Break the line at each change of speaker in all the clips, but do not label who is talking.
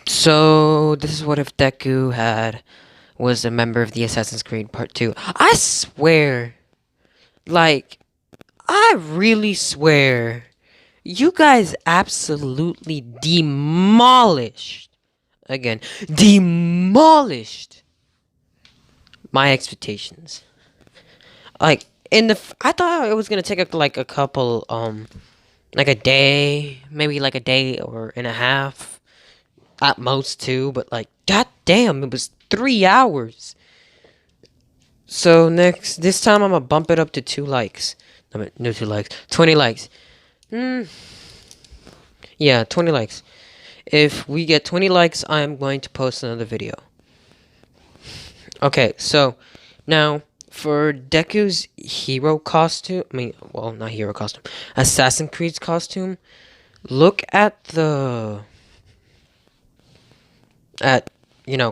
So this is what if Deku was a member of the Assassin's Creed Part 2. I swear, like, I really swear, you guys absolutely again, demolished my expectations. Like, I thought it was gonna take like a couple, like a day, maybe like a day or and a half, at most two, but like, god damn, it was 3 hours. So this time I'm gonna bump it up to 2 likes. No, 2 likes, 20 likes. Yeah, 20 likes. If we get 20 likes, I'm going to post another video. Okay, so now for Deku's hero costume, well, not hero costume, Assassin's Creed's costume. Look at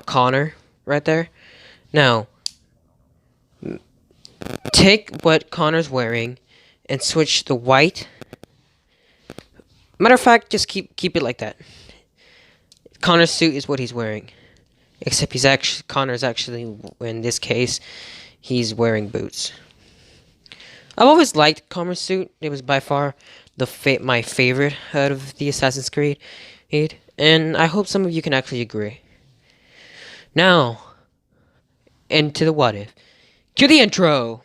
Connor right there. Now, take what Connor's wearing and switch the white. Matter of fact, just keep it like that. Connor's suit is what he's wearing, except Connor's actually, in this case, he's wearing boots. I've always liked Connor's suit. It was by far my favorite out of the Assassin's Creed, and I hope some of you can actually agree. Now, into the what if. Cue the intro.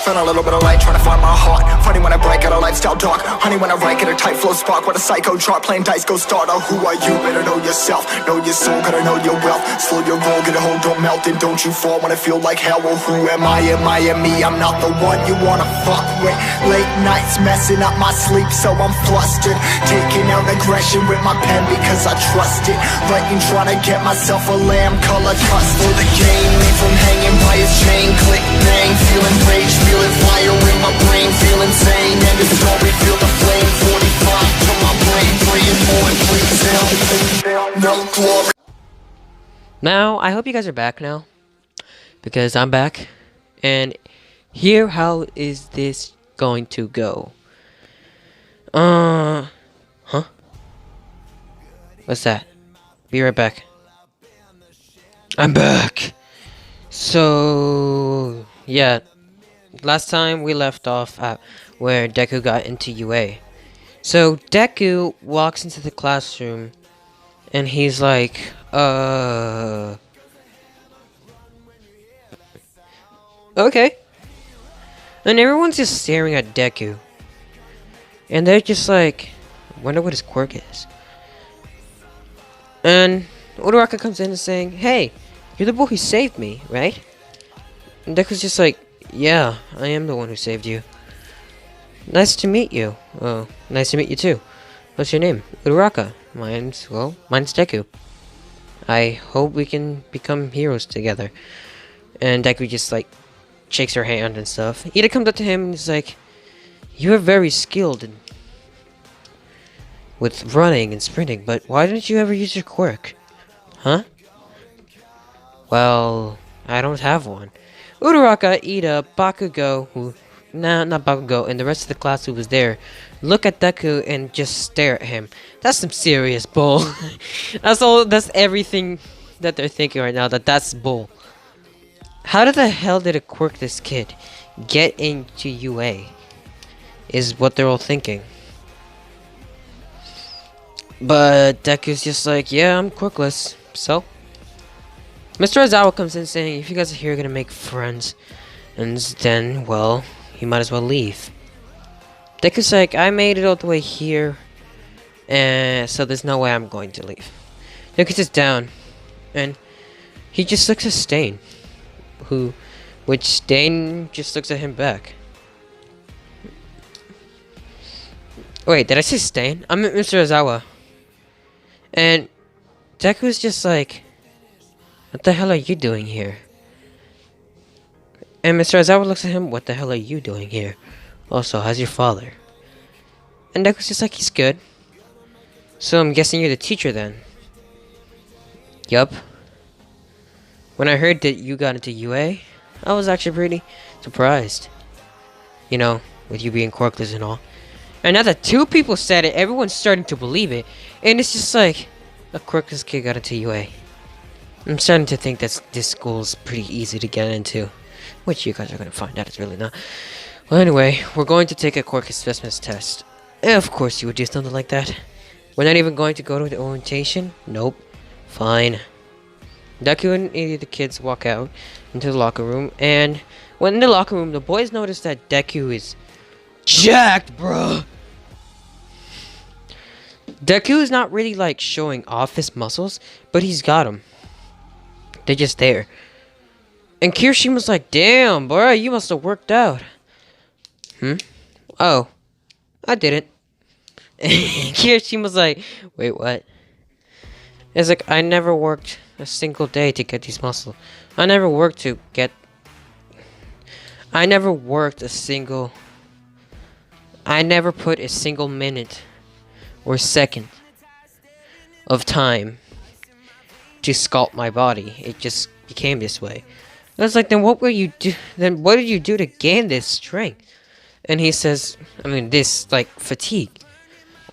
Found a little bit of light, trying to find my heart. Funny when I break out a lifestyle dark. Honey when I write, get a tight flow spark. What a psycho chart, playing dice, go starter. Who are you? Better know yourself. Know your soul, gotta know your wealth. Slow your roll, get a hold, don't melt. And don't you fall when I feel like hell. Well, who am I? Am I me? I'm not the one you wanna fuck with. Late nights messing up my sleep, so I'm flustered. Taking out aggression with my pen because I trust it. Writing, trying to get myself a lamb color cuss for the game. Lean from hanging by his chain, click, bang. Feeling rage, feeling fire in my brain, feel insane. And the story, feel the flame. 45 to my brain, praying for it, please help. No glory.
Now, I hope you guys are back now, because I'm back, and here how is this going to go? Huh? What's that? Be right back. I'm back! So, yeah, last time we left off at where Deku got into UA. So, Deku walks into the classroom, and he's like, okay. And everyone's just staring at Deku. And they're just like, wonder what his quirk is. And Uraraka comes in and saying, hey, you're the boy who saved me, right? And Deku's just like, yeah, I am the one who saved you. Nice to meet you. Oh, nice to meet you too. What's your name? Uraraka. Mine's Deku. I hope we can become heroes together. And Deku just like shakes her hand and stuff. Ida comes up to him and is like, you are very skilled with running and sprinting, but why didn't you ever use your quirk? Huh? Well, I don't have one. Uraraka, Ida, Bakugo, not Bakugo, and the rest of the class who was there, look at Deku and just stare at him. That's some serious bull. That's everything that they're thinking right now, that's bull. How the hell did a quirkless kid get into UA? Is what they're all thinking. But Deku's just like, yeah, I'm quirkless, so? Mr. Ozawa comes in saying, if you guys are here gonna make friends, and then, well, you might as well leave. Deku's like, I made it all the way here, and so there's no way I'm going to leave. Deku sits down, and he just looks at Stain, which Stain just looks at him back. Wait, did I say Stain? I meant Mr. Ozawa. And Deku's just like, what the hell are you doing here? And Mr. Ozawa looks at him, what the hell are you doing here? Also, how's your father? And Deku's just like, he's good. So I'm guessing you're the teacher then? Yup. When I heard that you got into UA, I was actually pretty surprised. You know, with you being quirkless and all. And now that 2 people said it, everyone's starting to believe it. And it's just like, a quirkless kid got into UA. I'm starting to think that this school's pretty easy to get into, which you guys are gonna find out it's really not. Well, anyway, we're going to take a quirk assessment test. Of course you would do something like that. We're not even going to go to the orientation? Nope. Fine. Deku and any of the kids walk out into the locker room, and when in the locker room, the boys notice that Deku is jacked, bruh. Deku is not really like showing off his muscles, but he's got them. They're just there. And Kirishima's like, damn, bro, you must have worked out. Oh, I didn't. Kirishima's like, wait, what? It's like, I never worked a single day to get these muscles. I never worked put a single minute or second of time to sculpt my body. It just became this way. I was like, then what did you do to gain this strength? And he says, this like fatigue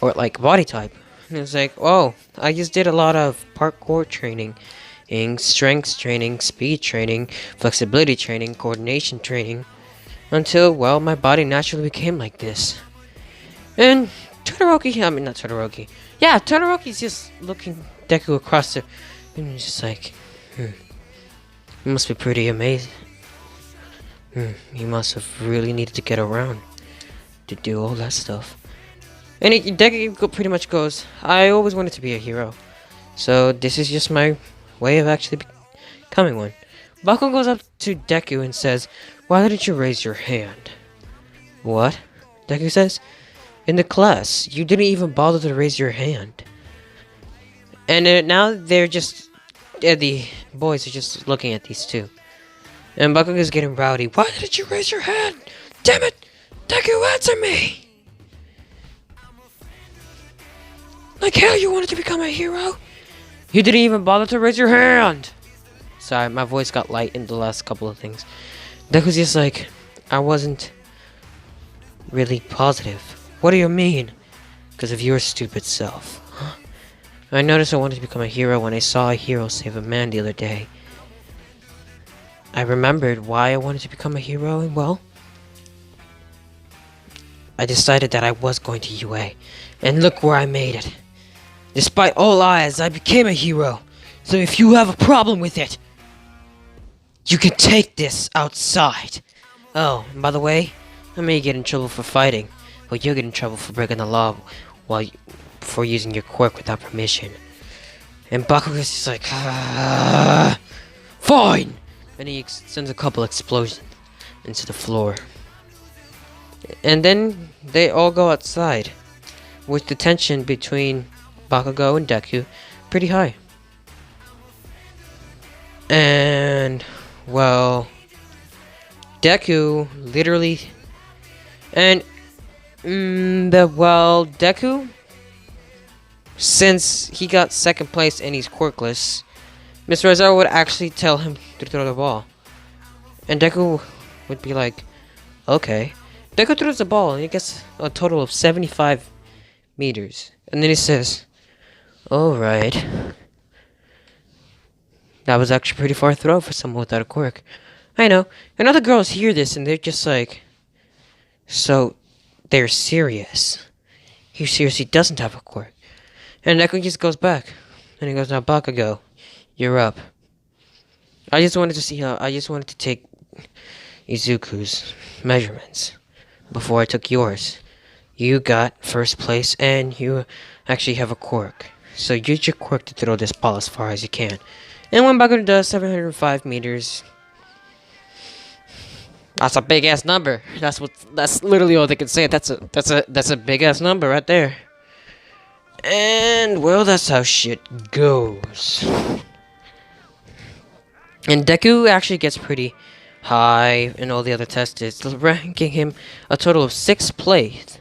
or like body type. And it's like, oh, I just did a lot of parkour training, strength training, speed training, flexibility training, coordination training, until, well, my body naturally became like this. And Todoroki's just looking Deku across the, and he's just like, it must be pretty amazing. He must have really needed to get around to do all that stuff. And Deku pretty much goes, I always wanted to be a hero, so this is just my way of actually becoming one. Bakugo goes up to Deku and says, why didn't you raise your hand? What? Deku says, in the class, you didn't even bother to raise your hand. And now they're just, the boys are just looking at these two. And Bakugo's getting rowdy. Why didn't you raise your hand? Damn it! Deku, answer me! Like hell you wanted to become a hero? You didn't even bother to raise your hand! Sorry, my voice got light in the last couple of things. Deku's just like, I wasn't really positive. What do you mean? Because of your stupid self. Huh? I noticed I wanted to become a hero when I saw a hero save a man the other day. I remembered why I wanted to become a hero, and well, I decided that I was going to UA, and look where I made it. Despite all odds, I became a hero. So if you have a problem with it, you can take this outside. Oh, and by the way, I may get in trouble for fighting, but you'll get in trouble for breaking the law for using your quirk without permission. And Bakugo's just like, fine! And he sends a couple explosions into the floor. And then they all go outside, with the tension between Bakugo and Deku pretty high. And, well, Deku literally, and, Deku, since he got second place and he's quirkless, Mr. Aizawa would actually tell him to throw the ball. And Deku would be like, okay. Deku throws the ball and he gets a total of 75 meters. And then he says, alright. That was actually a pretty far throw for someone without a quirk. I know. And other girls hear this and they're just like, so they're serious. He seriously doesn't have a quirk. And Deku just goes back. And he goes, now Bakugo, you're up. I just wanted to take Izuku's measurements before I took yours. You got first place and you actually have a quirk. So use your quirk to throw this ball as far as you can. And when Bakugo does 705 meters, that's a big ass number. That's literally all they can say. That's a big ass number right there. And well, that's how shit goes. And Deku actually gets pretty high in all the other tests, ranking him a total of 6th place.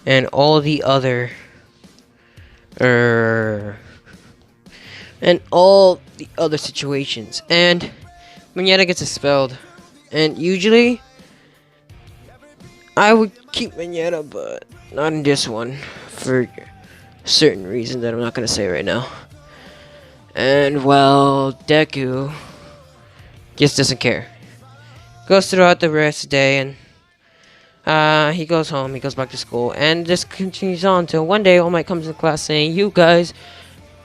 And all the other situations. And Mignetta gets expelled. And usually I would keep Mignetta, but not in this one. For certain reason that I'm not gonna say right now. And well, Deku just doesn't care. Goes throughout the rest of the day, and he goes home. He goes back to school, and this continues on until one day All Might comes in class saying, "You guys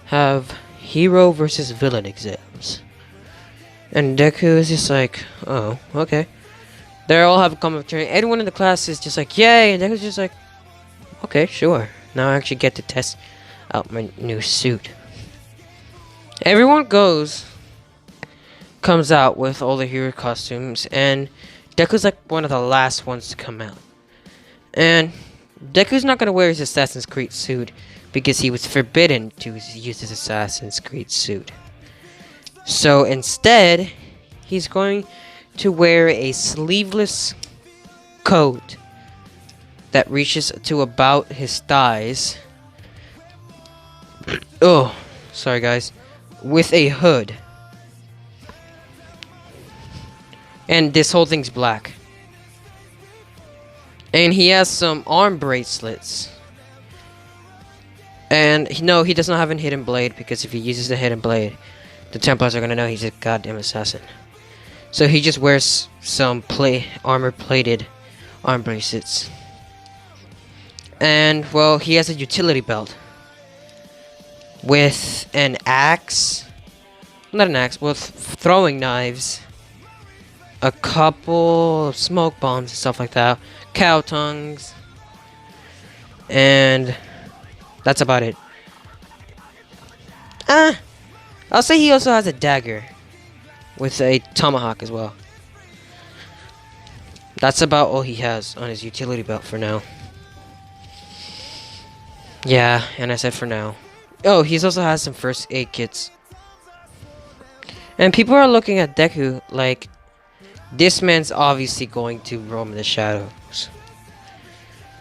have hero versus villain exams." And Deku is just like, "Oh, okay." They all have a commentary. Everyone in the class is just like, "Yay!" And Deku's just like, "Okay, sure. Now I actually get to test out my new suit." Everyone comes out with all the hero costumes, and Deku's like one of the last ones to come out. And Deku's not gonna wear his Assassin's Creed suit because he was forbidden to use his Assassin's Creed suit. So instead, he's going to wear a sleeveless coat that reaches to about his thighs. Oh, sorry guys. With a hood. And this whole thing's black. And he has some arm bracelets. And no, he does not have a hidden blade, because if he uses the hidden blade, the Templars are gonna know he's a goddamn assassin. So he just wears some armor-plated arm bracelets. And, well, he has a utility belt. With an axe. Not an axe, with throwing knives. A couple of smoke bombs and stuff like that. Cow tongues. And that's about it. I'll say he also has a dagger. With a tomahawk as well. That's about all he has on his utility belt for now. Yeah, and I said for now. Oh, he also has some first aid kits. And people are looking at Deku like, this man's obviously going to roam the shadows.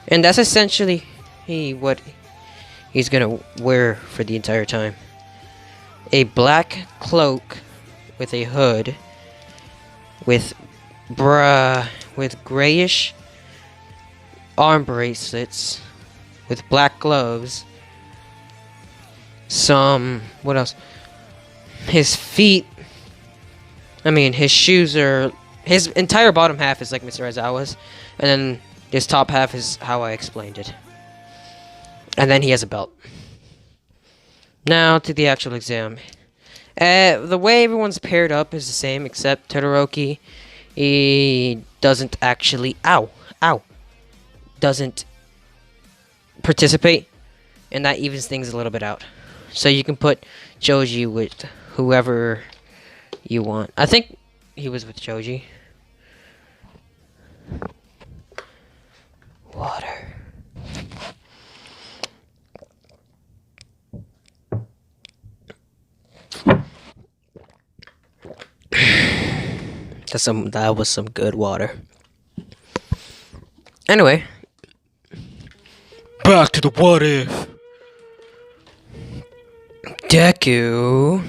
And that's essentially what he's gonna wear for the entire time. A black cloak with a hood, with grayish arm bracelets, with black gloves. What else? His feet. His shoes are. His entire bottom half is like Mr. Aizawa's, and then his top half is how I explained it. And then he has a belt. Now to the actual exam. The way everyone's paired up is the same, except Todoroki. He doesn't actually. Doesn't participate, and that evens things a little bit out. So you can put Joji with whoever you want. I think he was with Joji. Water. That was some good water. Anyway, back to the what if. Deku,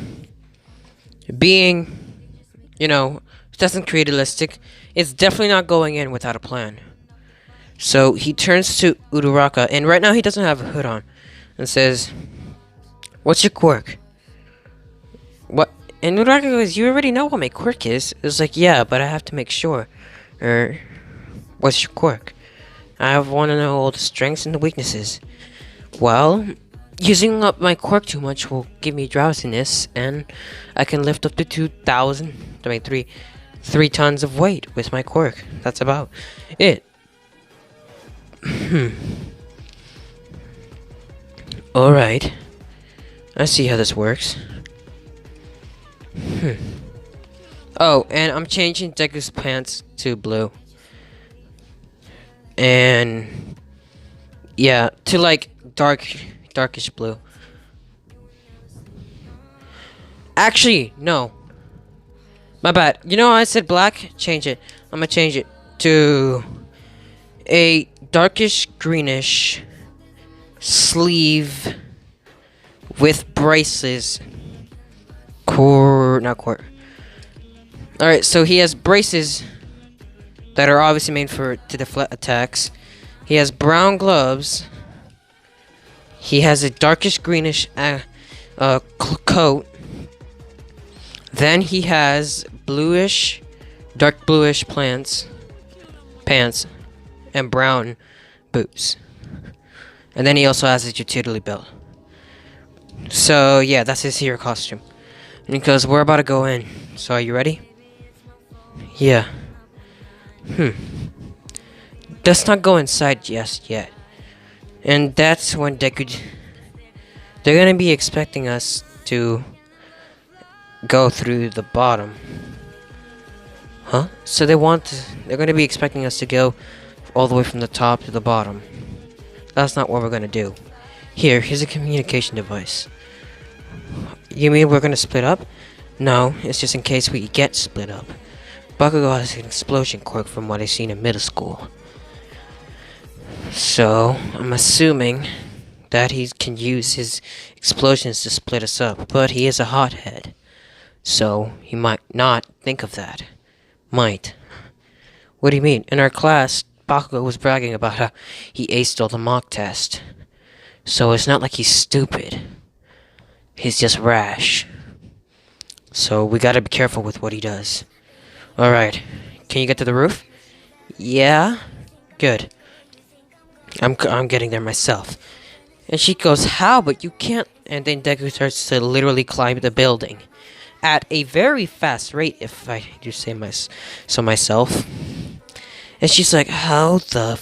being, doesn't create realistic, is definitely not going in without a plan. So he turns to Uraraka, and right now he doesn't have a hood on, and says, "What's your quirk?" What? And Uraraka goes, "You already know what my quirk is." It's like, "Yeah, but I have to make sure." What's your quirk? I want to know all the strengths and the weaknesses. Well, using up my quirk too much will give me drowsiness, and I can lift up to 3 tons of weight with my quirk. That's about it. Alright. I see how this works. Oh, and I'm changing Deku's pants to blue. And yeah, to like darkish blue. Actually, no. My bad. You know I said black? Change it. I'm gonna change it to a darkish greenish sleeve with braces. Alright, so he has braces that are obviously made to deflect attacks. He has brown gloves. He has a darkish greenish coat. Then he has bluish, dark bluish pants, and brown boots. And then he also has his utility belt. So yeah, that's his hero costume. Because we're about to go in. So are you ready? Yeah. Let's not go inside just yet. And that's when Deku... They're gonna be expecting us to go through the bottom. Huh? So they're gonna be expecting us to go all the way from the top to the bottom. That's not what we're gonna do. Here's a communication device. You mean we're gonna split up? No, it's just in case we get split up. Bakugo has an explosion quirk from what I've seen in middle school. So, I'm assuming that he can use his explosions to split us up, but he is a hothead. So, he might not think of that. Might. What do you mean? In our class, Bakugo was bragging about how he aced all the mock tests. So it's not like he's stupid. He's just rash. So we gotta be careful with what he does. Alright. Can you get to the roof? Yeah? Good. I'm getting there myself. And she goes, how? But you can't. And then Deku starts to literally climb the building. At a very fast rate, if I do say so myself. And she's like, how the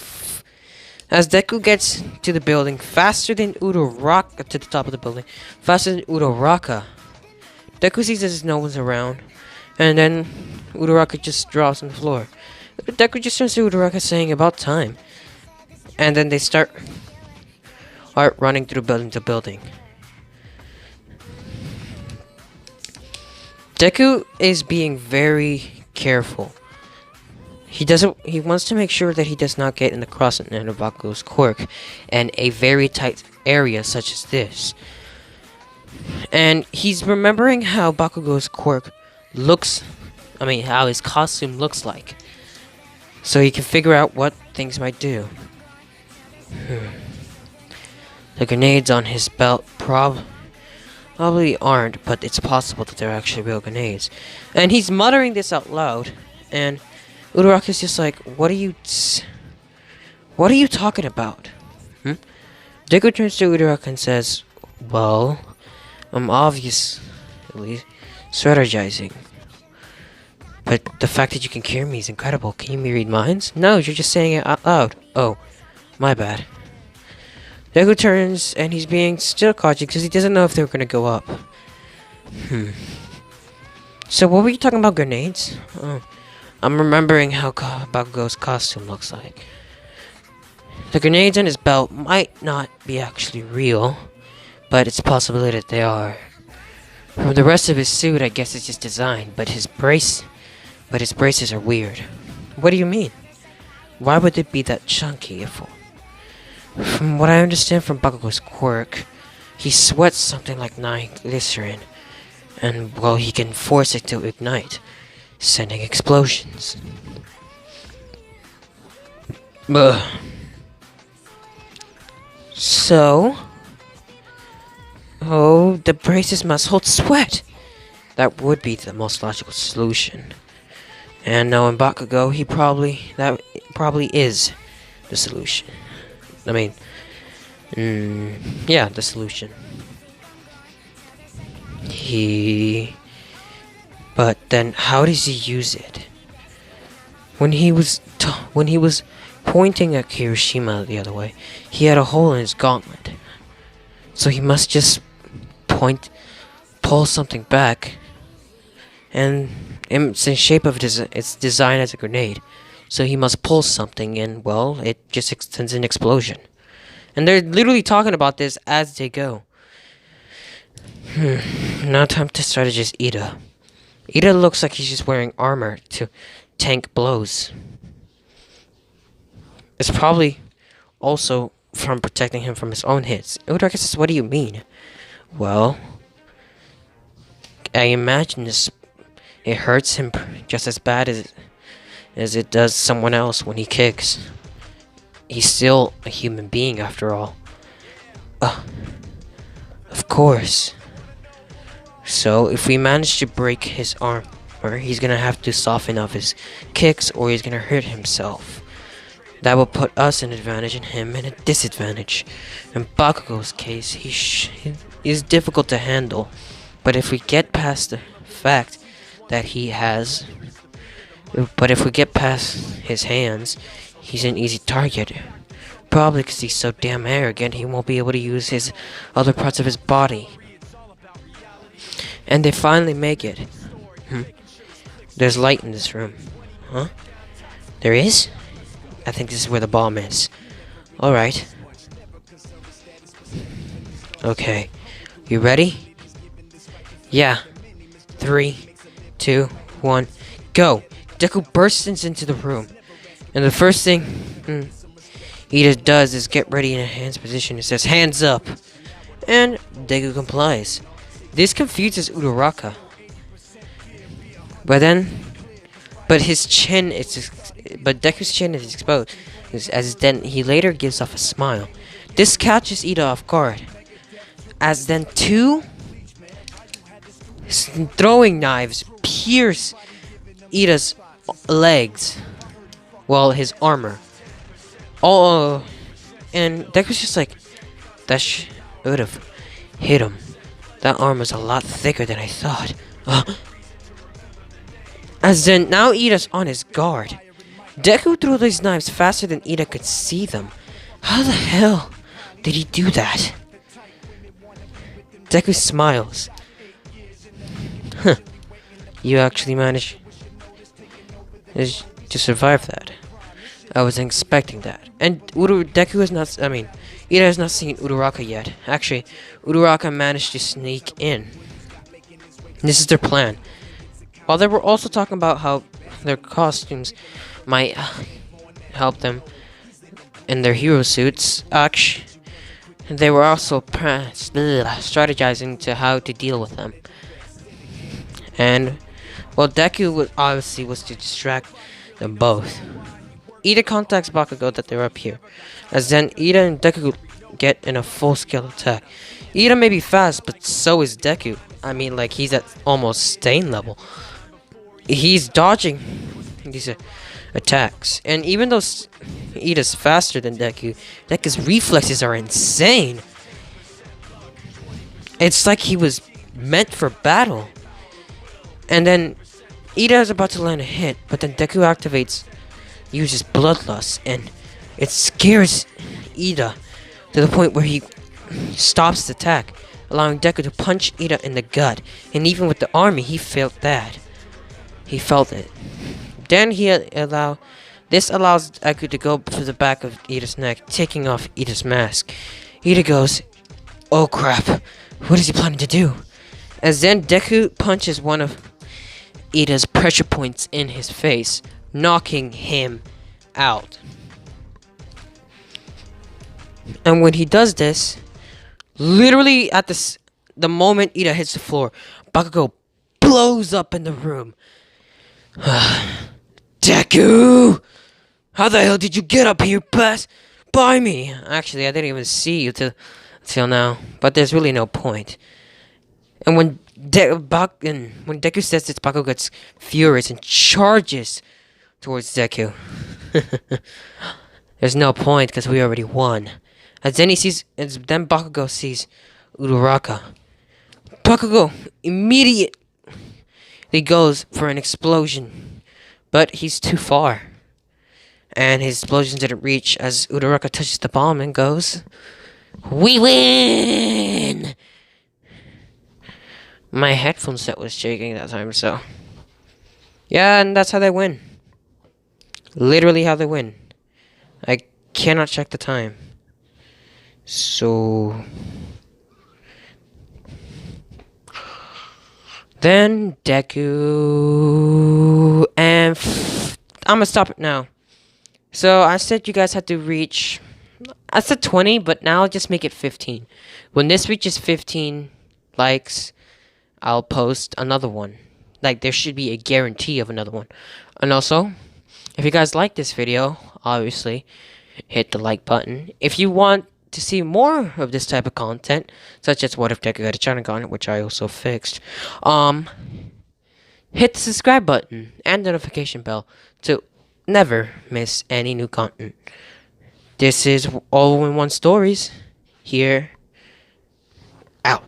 As Deku gets to the building faster than Uraraka, to the top of the building, faster than Uraraka, Deku sees that no one's around, and then Uraraka just drops on the floor. Deku just turns to Uraraka saying, about time. And then they start running through building to building. Deku is being very careful. He wants to make sure that he does not get in the crossing end of Bakugo's quirk in a very tight area such as this. And he's remembering how Bakugo's quirk looks, how his costume looks like. So he can figure out what things might do. The grenades on his belt probably aren't, but it's possible that they're actually real grenades. And he's muttering this out loud, and Uraraka's just like, what are you talking about? Deku turns to Uraraka and says, well, I'm obviously strategizing. But the fact that you can hear me is incredible. Can you read minds? No, you're just saying it out loud. Oh, my bad. Deku turns and he's being still cautious because he doesn't know if they're gonna go up. So what were you talking about, grenades? Oh. I'm remembering how Bakugo's costume looks like. The grenades on his belt might not be actually real, but it's a possibility that they are. From the rest of his suit, I guess it's just design, but his braces are weird. What do you mean? Why would it be that chunky? From what I understand from Bakugo's quirk, he sweats something like nitroglycerin, and well, he can force it to ignite, sending explosions. So, the braces must hold sweat. That would be the most logical solution. And knowing Bakugo, that probably is the solution. Yeah, the solution. But then, how does he use it? When he was pointing at Hiroshima the other way, he had a hole in his gauntlet. So he must just pull something back, and it's in shape of it's designed as a grenade. So he must pull something, and well, it just sends an explosion. And they're literally talking about this as they go. Now time to strategize Ida. Ida looks like he's just wearing armor to tank blows. It's probably also from protecting him from his own hits. Uraraka says, what do you mean? Well, I imagine it hurts him just as bad as it does someone else when he kicks. He's still a human being after all. Of course. So, if we manage to break his arm, or he's gonna have to soften up his kicks, or he's gonna hurt himself. That will put us an advantage and him in a disadvantage. In Bakugo's case, he is difficult to handle. But if we get past the fact that he has... But if we get past his hands, he's an easy target. Probably because he's so damn arrogant, he won't be able to use his other parts of his body. And they finally make it. There's light in this room. Huh? There is? I think this is where the bomb is. Alright. Okay. You ready? Yeah. 3, 2, 1, go! Deku bursts into the room. And the first thing Ida does is get ready in a hands position. It says, hands up! And Deku complies. This confuses Uraraka. But his chin is... But Deku's chin is exposed, as then he later gives off a smile. This catches Ida off guard, as then 2 throwing knives pierce Ida's legs, well, his armor. Oh, and Deku's just like, that would have hit him. That arm was a lot thicker than I thought. As then, now Ida's on his guard. Deku threw these knives faster than Ida could see them. How the hell did he do that? Deku smiles. Huh. You actually managed to survive that. I wasn't expecting that. And Deku has not... I mean, Ida has not seen Uraraka yet. Actually, Uraraka managed to sneak in. This is their plan. While they were also talking about how their costumes might help them in their hero suits, they were also strategizing to how to deal with them. And, well, Deku obviously was to distract them both. Ida contacts Bakugo that they're up here, as then Ida and Deku get in a full-scale attack. Ida may be fast, but so is Deku. I mean, like, he's at almost Stain level. He's dodging these attacks. And even though Ida's faster than Deku, Deku's reflexes are insane. It's like he was meant for battle. And then Ida is about to land a hit, but then Deku uses Bloodlust, and it scares Ida to the point where he stops the attack, allowing Deku to punch Ida in the gut. And even with the army, he felt that. He felt it. Then this allows Deku to go to the back of Ida's neck, taking off Ida's mask. Ida goes, oh crap, what is he planning to do? As then Deku punches one of Ida's pressure points in his face, knocking him out. And when he does this, literally at the moment Ida hits the floor, Bakugo blows up in the room. Deku! How the hell did you get up here past by me? Actually, I didn't even see you till now, but there's really no point. And when Deku says this, Bakugo gets furious and charges towards Deku. There's no point because we already won. Then Bakugo sees Uraraka. Bakugo immediately goes for an explosion, but he's too far. And his explosion didn't reach as Uraraka touches the bomb and goes, we win! My headphone set was shaking that time, so... Yeah, and that's how they win. Literally how they win. I cannot check the time. So... Then Deku... And... I'm gonna stop it now. So, I said you guys had to reach... I said 20, but now I'll just make it 15. When this reaches 15 likes, I'll post another one. Like, there should be a guarantee of another one. And also, if you guys like this video, obviously, hit the like button. If you want to see more of this type of content, such as What If Deku got a China content, which I also fixed, hit the subscribe button and notification bell to never miss any new content. This is All in One Stories. Here, out.